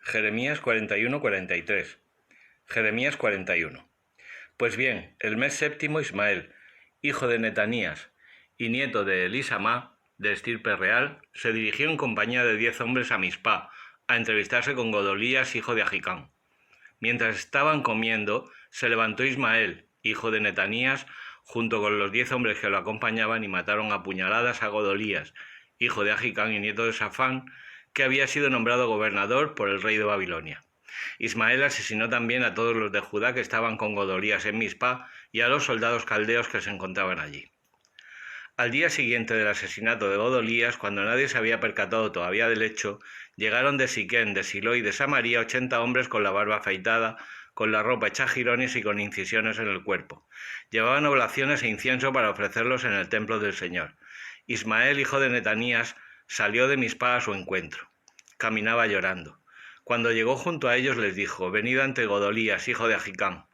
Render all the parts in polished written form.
Jeremías 41-43. Jeremías 41. Pues bien, el mes séptimo Ismael, hijo de Netanías y nieto de Elisama, de estirpe real, se dirigió en compañía de 10 hombres a Mispá, a entrevistarse con Godolías, hijo de Ahicam. Mientras estaban comiendo, se levantó Ismael, hijo de Netanías, junto con los 10 hombres que lo acompañaban, y mataron a puñaladas a Godolías, hijo de Ahicam y nieto de Safán, que había sido nombrado gobernador por el rey de Babilonia. Ismael asesinó también a todos los de Judá que estaban con Godolías en Mispá y a los soldados caldeos que se encontraban allí. Al día siguiente del asesinato de Godolías, cuando nadie se había percatado todavía del hecho, llegaron de Siquén, de Silo y de Samaria 80 hombres con la barba afeitada, con la ropa hecha jirones y con incisiones en el cuerpo. Llevaban oblaciones e incienso para ofrecerlos en el templo del Señor. Ismael, hijo de Netanías, salió de Mispá a su encuentro. Caminaba llorando. Cuando llegó junto a ellos les dijo: «Venid ante Godolías, hijo de Ahicam».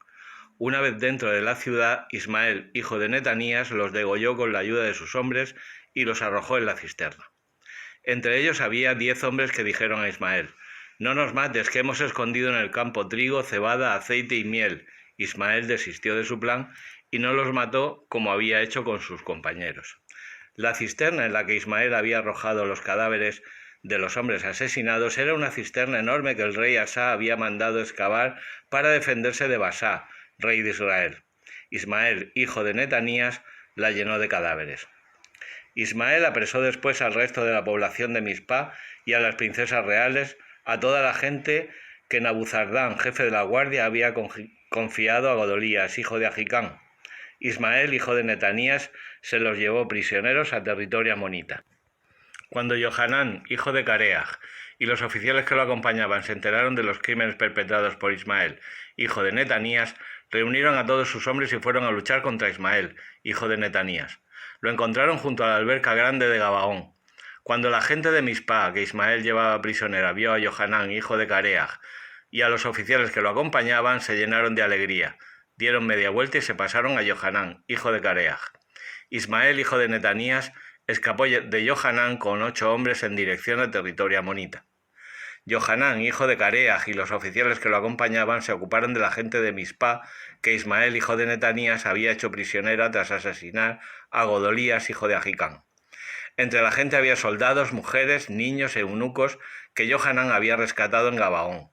Una vez dentro de la ciudad, Ismael, hijo de Netanías, los degolló con la ayuda de sus hombres y los arrojó en la cisterna. Entre ellos había 10 hombres que dijeron a Ismael: «No nos mates, que hemos escondido en el campo trigo, cebada, aceite y miel». Ismael desistió de su plan y no los mató como había hecho con sus compañeros. La cisterna en la que Ismael había arrojado los cadáveres de los hombres asesinados era una cisterna enorme que el rey Asa había mandado excavar para defenderse de Basá, rey de Israel. Ismael, hijo de Netanías, la llenó de cadáveres. Ismael apresó después al resto de la población de Mispá y a las princesas reales, a toda la gente que Nabuzardán, jefe de la guardia, había confiado a Godolías, hijo de Ahicam. Ismael, hijo de Netanías, se los llevó prisioneros a territorio amonita. Cuando Johanán, hijo de Careaj, y los oficiales que lo acompañaban se enteraron de los crímenes perpetrados por Ismael, hijo de Netanías, reunieron a todos sus hombres y fueron a luchar contra Ismael, hijo de Netanías. Lo encontraron junto a la alberca grande de Gabaón. Cuando la gente de Mispá, que Ismael llevaba prisionera, vio a Johanán, hijo de Careaj, y a los oficiales que lo acompañaban, se llenaron de alegría. Dieron media vuelta y se pasaron a Johanán, hijo de Careaj. Ismael, hijo de Netanías, escapó de Johanán con 8 hombres en dirección al territorio amonita. Johanán, hijo de Careaj, y los oficiales que lo acompañaban se ocuparon de la gente de Mispá, que Ismael, hijo de Netanías, había hecho prisionera tras asesinar a Godolías, hijo de Ahicam. Entre la gente había soldados, mujeres, niños e eunucos que Johanán había rescatado en Gabaón.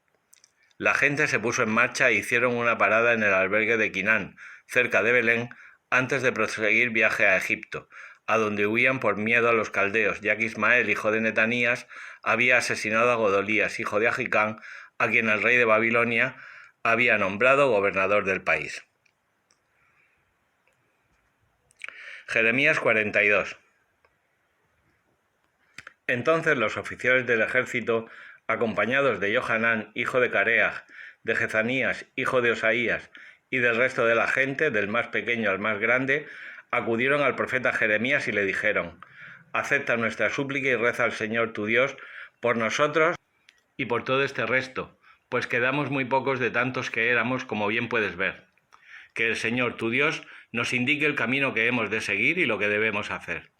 La gente se puso en marcha e hicieron una parada en el albergue de Quinán, cerca de Belén, antes de proseguir viaje a Egipto, a donde huían por miedo a los caldeos, ya que Ismael, hijo de Netanías, había asesinado a Godolías, hijo de Ahicam, a quien el rey de Babilonia había nombrado gobernador del país. Jeremías 42. Entonces los oficiales del ejército, acompañados de Johanán, hijo de Careaj, de Jezanías, hijo de Osaías, y del resto de la gente, del más pequeño al más grande, acudieron al profeta Jeremías y le dijeron: «Acepta nuestra súplica y reza al Señor tu Dios por nosotros y por todo este resto, pues quedamos muy pocos de tantos que éramos, como bien puedes ver. Que el Señor tu Dios nos indique el camino que hemos de seguir y lo que debemos hacer».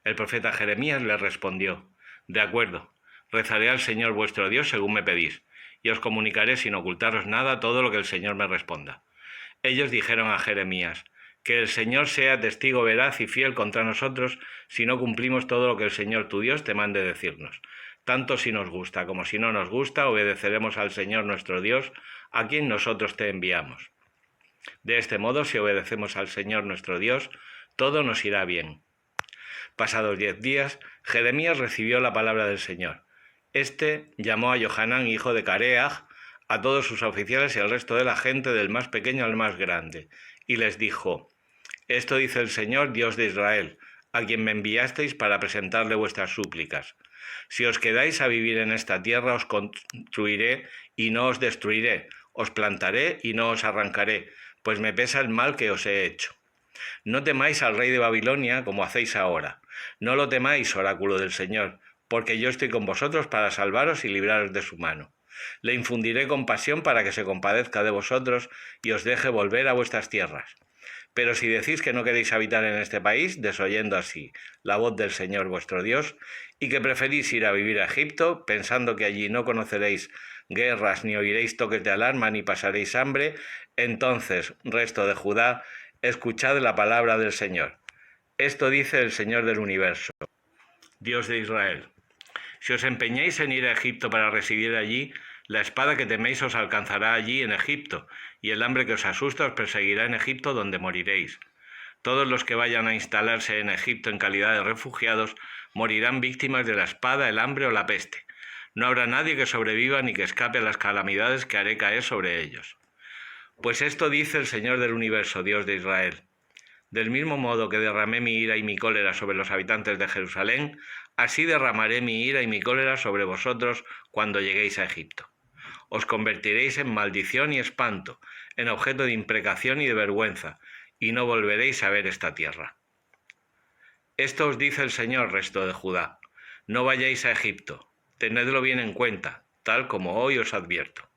El profeta Jeremías le respondió: «De acuerdo, rezaré al Señor vuestro Dios según me pedís, y os comunicaré sin ocultaros nada todo lo que el Señor me responda». Ellos dijeron a Jeremías: «Que el Señor sea testigo veraz y fiel contra nosotros si no cumplimos todo lo que el Señor tu Dios te mande decirnos. Tanto si nos gusta como si no nos gusta, obedeceremos al Señor nuestro Dios, a quien nosotros te enviamos. De este modo, si obedecemos al Señor nuestro Dios, todo nos irá bien». Pasados 10 días, Jeremías recibió la palabra del Señor. Este llamó a Johanán, hijo de Careaj, a todos sus oficiales y al resto de la gente, del más pequeño al más grande, y les dijo: «Esto dice el Señor, Dios de Israel, a quien me enviasteis para presentarle vuestras súplicas. Si os quedáis a vivir en esta tierra, os construiré y no os destruiré, os plantaré y no os arrancaré, pues me pesa el mal que os he hecho. No temáis al rey de Babilonia como hacéis ahora. No lo temáis, oráculo del Señor, porque yo estoy con vosotros para salvaros y libraros de su mano. Le infundiré compasión para que se compadezca de vosotros y os deje volver a vuestras tierras. Pero si decís que no queréis habitar en este país, desoyendo así la voz del Señor vuestro Dios, y que preferís ir a vivir a Egipto, pensando que allí no conoceréis guerras, ni oiréis toques de alarma, ni pasaréis hambre, entonces, resto de Judá, escuchad la palabra del Señor. Esto dice el Señor del universo, Dios de Israel. Si os empeñáis en ir a Egipto para residir allí, la espada que teméis os alcanzará allí en Egipto, y el hambre que os asusta os perseguirá en Egipto, donde moriréis. Todos los que vayan a instalarse en Egipto en calidad de refugiados morirán víctimas de la espada, el hambre o la peste. No habrá nadie que sobreviva ni que escape a las calamidades que haré caer sobre ellos. Pues esto dice el Señor del universo, Dios de Israel. Del mismo modo que derramé mi ira y mi cólera sobre los habitantes de Jerusalén, así derramaré mi ira y mi cólera sobre vosotros cuando lleguéis a Egipto. Os convertiréis en maldición y espanto, en objeto de imprecación y de vergüenza, y no volveréis a ver esta tierra. Esto os dice el Señor, resto de Judá. No vayáis a Egipto, tenedlo bien en cuenta, tal como hoy os advierto.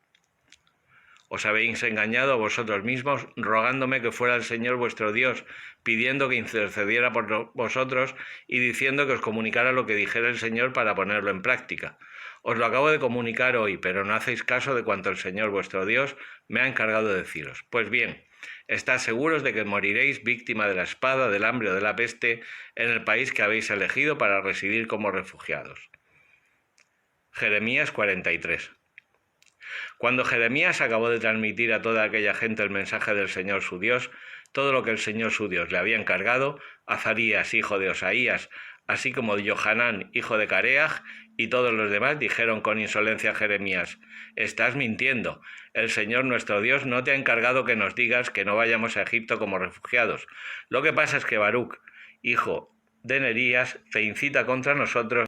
Os habéis engañado a vosotros mismos, rogándome que fuera el Señor vuestro Dios, pidiendo que intercediera por vosotros y diciendo que os comunicara lo que dijera el Señor para ponerlo en práctica. Os lo acabo de comunicar hoy, pero no hacéis caso de cuanto el Señor vuestro Dios me ha encargado de deciros. Pues bien, estad seguros de que moriréis víctima de la espada, del hambre o de la peste en el país que habéis elegido para residir como refugiados. Jeremías 43. Cuando Jeremías acabó de transmitir a toda aquella gente el mensaje del Señor su Dios, todo lo que el Señor su Dios le había encargado, Azarías, hijo de Osaías, así como Johanán, hijo de Careaj, y todos los demás dijeron con insolencia a Jeremías: «Estás mintiendo. El Señor nuestro Dios no te ha encargado que nos digas que no vayamos a Egipto como refugiados. Lo que pasa es que Baruc, hijo de Nerías, te incita contra nosotros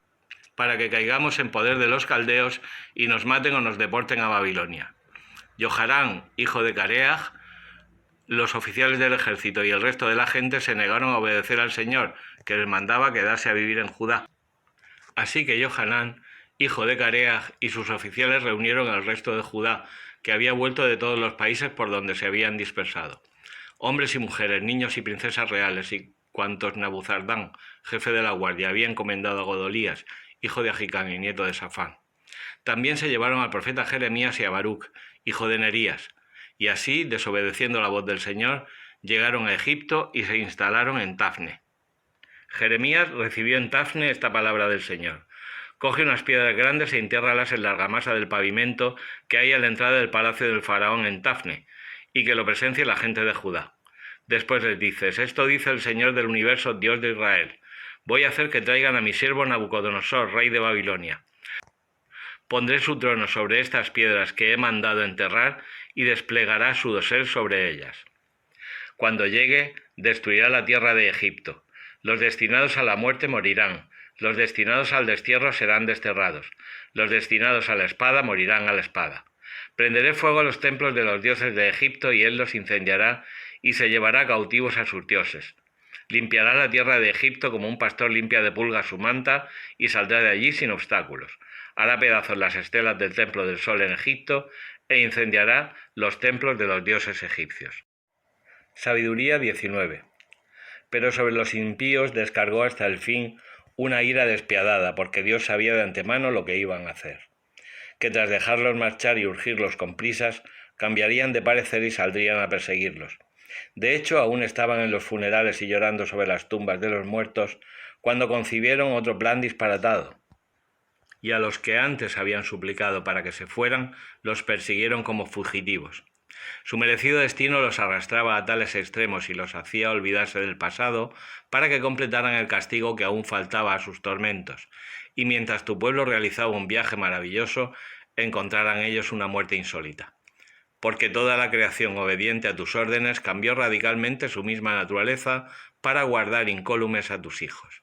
para que caigamos en poder de los caldeos y nos maten o nos deporten a Babilonia». Joharán, hijo de Careaj, los oficiales del ejército y el resto de la gente se negaron a obedecer al Señor, que les mandaba quedarse a vivir en Judá. Así que Johanán, hijo de Careaj, y sus oficiales reunieron al resto de Judá, que había vuelto de todos los países por donde se habían dispersado, hombres y mujeres, niños y princesas reales, y cuantos Nabuzardán, jefe de la guardia, había encomendado a Godolías, hijo de Ahicam y nieto de Safán. También se llevaron al profeta Jeremías y a Baruc, hijo de Nerías, y así, desobedeciendo la voz del Señor, llegaron a Egipto y se instalaron en Tafne. Jeremías recibió en Tafne esta palabra del Señor: «Coge unas piedras grandes e entiérralas en la argamasa del pavimento que hay a la entrada del palacio del faraón en Tafne, y que lo presencie la gente de Judá. Después les dices: esto dice el Señor del universo, Dios de Israel. Voy a hacer que traigan a mi siervo Nabucodonosor, rey de Babilonia. Pondré su trono sobre estas piedras que he mandado enterrar y desplegará su dosel sobre ellas. Cuando llegue, destruirá la tierra de Egipto. Los destinados a la muerte morirán, los destinados al destierro serán desterrados, los destinados a la espada morirán a la espada. Prenderé fuego a los templos de los dioses de Egipto y él los incendiará y se llevará cautivos a sus dioses. Limpiará la tierra de Egipto como un pastor limpia de pulgas su manta y saldrá de allí sin obstáculos. Hará pedazos las estelas del templo del sol en Egipto e incendiará los templos de los dioses egipcios». Sabiduría 19. Pero sobre los impíos descargó hasta el fin una ira despiadada, porque Dios sabía de antemano lo que iban a hacer, que tras dejarlos marchar y urgirlos con prisas, cambiarían de parecer y saldrían a perseguirlos. De hecho, aún estaban en los funerales y llorando sobre las tumbas de los muertos, cuando concibieron otro plan disparatado. Y a los que antes habían suplicado para que se fueran, los persiguieron como fugitivos. Su merecido destino los arrastraba a tales extremos y los hacía olvidarse del pasado para que completaran el castigo que aún faltaba a sus tormentos, y mientras tu pueblo realizaba un viaje maravilloso, encontraran ellos una muerte insólita. Porque toda la creación obediente a tus órdenes cambió radicalmente su misma naturaleza para guardar incólumes a tus hijos.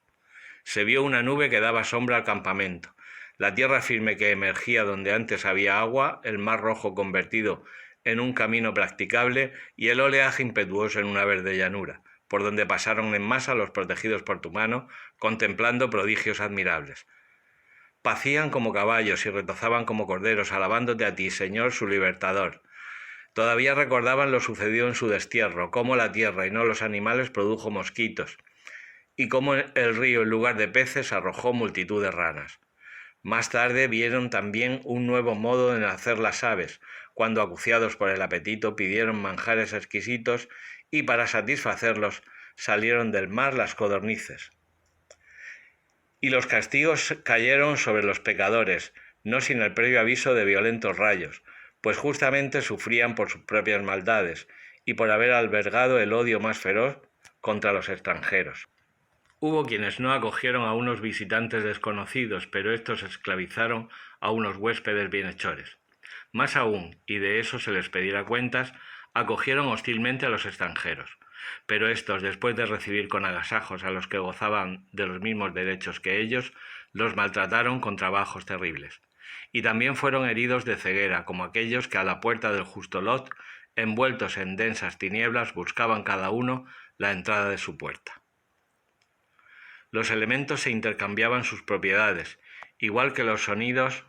Se vio una nube que daba sombra al campamento, la tierra firme que emergía donde antes había agua, el mar rojo convertido en un camino practicable y el oleaje impetuoso en una verde llanura, por donde pasaron en masa los protegidos por tu mano, contemplando prodigios admirables. Pacían como caballos y retozaban como corderos, alabándote a ti, Señor, su libertador. Todavía recordaban lo sucedido en su destierro, cómo la tierra y no los animales produjo mosquitos, y cómo el río en lugar de peces arrojó multitud de ranas. Más tarde vieron también un nuevo modo de nacer las aves, cuando acuciados por el apetito pidieron manjares exquisitos y para satisfacerlos salieron del mar las codornices. Y los castigos cayeron sobre los pecadores, no sin el previo aviso de violentos rayos, pues justamente sufrían por sus propias maldades y por haber albergado el odio más feroz contra los extranjeros. Hubo quienes no acogieron a unos visitantes desconocidos, pero estos esclavizaron a unos huéspedes bienhechores. Más aún, y de eso se les pedirá cuentas, acogieron hostilmente a los extranjeros. Pero estos, después de recibir con agasajos a los que gozaban de los mismos derechos que ellos, los maltrataron con trabajos terribles. Y también fueron heridos de ceguera, como aquellos que a la puerta del justo Lot, envueltos en densas tinieblas, buscaban cada uno la entrada de su puerta. Los elementos se intercambiaban sus propiedades, igual que los sonidos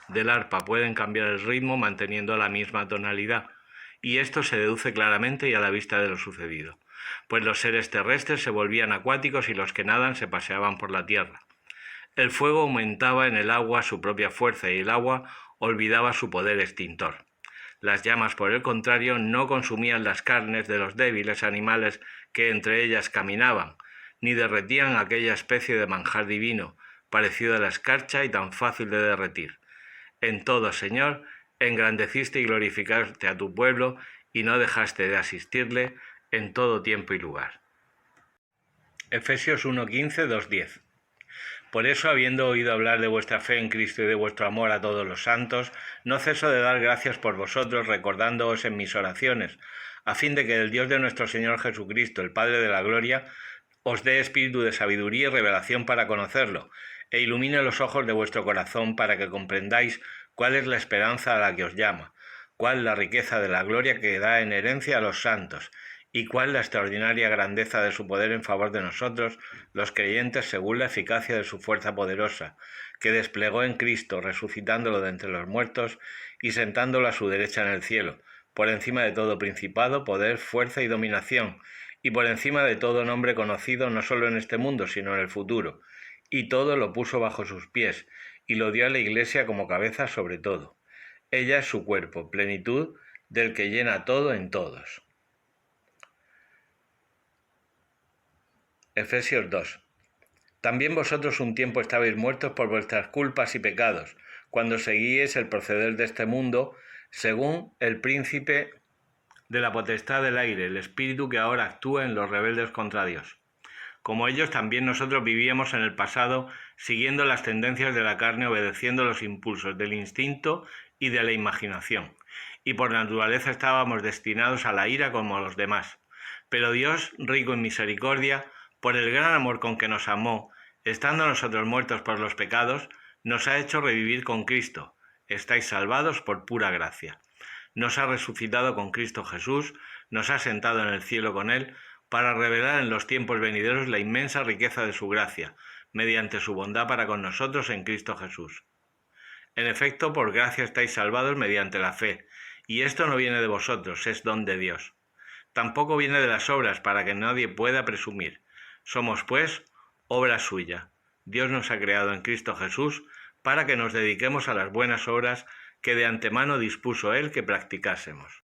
del arpa pueden cambiar el ritmo manteniendo la misma tonalidad, y esto se deduce claramente y a la vista de lo sucedido, pues los seres terrestres se volvían acuáticos y los que nadan se paseaban por la tierra. El fuego aumentaba en el agua su propia fuerza y el agua olvidaba su poder extintor. Las llamas, por el contrario, no consumían las carnes de los débiles animales que entre ellas caminaban, ni derretían aquella especie de manjar divino, parecido a la escarcha y tan fácil de derretir. En todo, Señor, engrandeciste y glorificaste a tu pueblo y no dejaste de asistirle en todo tiempo y lugar. Efesios 1:15, 2:10. Por eso, habiendo oído hablar de vuestra fe en Cristo y de vuestro amor a todos los santos, no ceso de dar gracias por vosotros, recordándoos en mis oraciones, a fin de que el Dios de nuestro Señor Jesucristo, el Padre de la Gloria, os dé espíritu de sabiduría y revelación para conocerlo, e ilumine los ojos de vuestro corazón para que comprendáis cuál es la esperanza a la que os llama, cuál la riqueza de la gloria que da en herencia a los santos, y cuál la extraordinaria grandeza de su poder en favor de nosotros, los creyentes, según la eficacia de su fuerza poderosa, que desplegó en Cristo, resucitándolo de entre los muertos y sentándolo a su derecha en el cielo, por encima de todo principado, poder, fuerza y dominación, y por encima de todo nombre conocido no solo en este mundo, sino en el futuro, y todo lo puso bajo sus pies, y lo dio a la Iglesia como cabeza sobre todo. Ella es su cuerpo, plenitud del que llena todo en todos. Efesios 2. También vosotros un tiempo estabais muertos por vuestras culpas y pecados, cuando seguíais el proceder de este mundo, según el príncipe de la potestad del aire, el espíritu que ahora actúa en los rebeldes contra Dios. Como ellos, también nosotros vivíamos en el pasado, siguiendo las tendencias de la carne, obedeciendo los impulsos del instinto y de la imaginación, y por naturaleza estábamos destinados a la ira como los demás. Pero Dios, rico en misericordia, por el gran amor con que nos amó, estando nosotros muertos por los pecados, nos ha hecho revivir con Cristo. Estáis salvados por pura gracia. Nos ha resucitado con Cristo Jesús, nos ha sentado en el cielo con Él, para revelar en los tiempos venideros la inmensa riqueza de su gracia, mediante su bondad para con nosotros en Cristo Jesús. En efecto, por gracia estáis salvados mediante la fe, y esto no viene de vosotros, es don de Dios. Tampoco viene de las obras, para que nadie pueda presumir. Somos, pues, obra suya. Dios nos ha creado en Cristo Jesús para que nos dediquemos a las buenas obras que de antemano dispuso Él que practicásemos.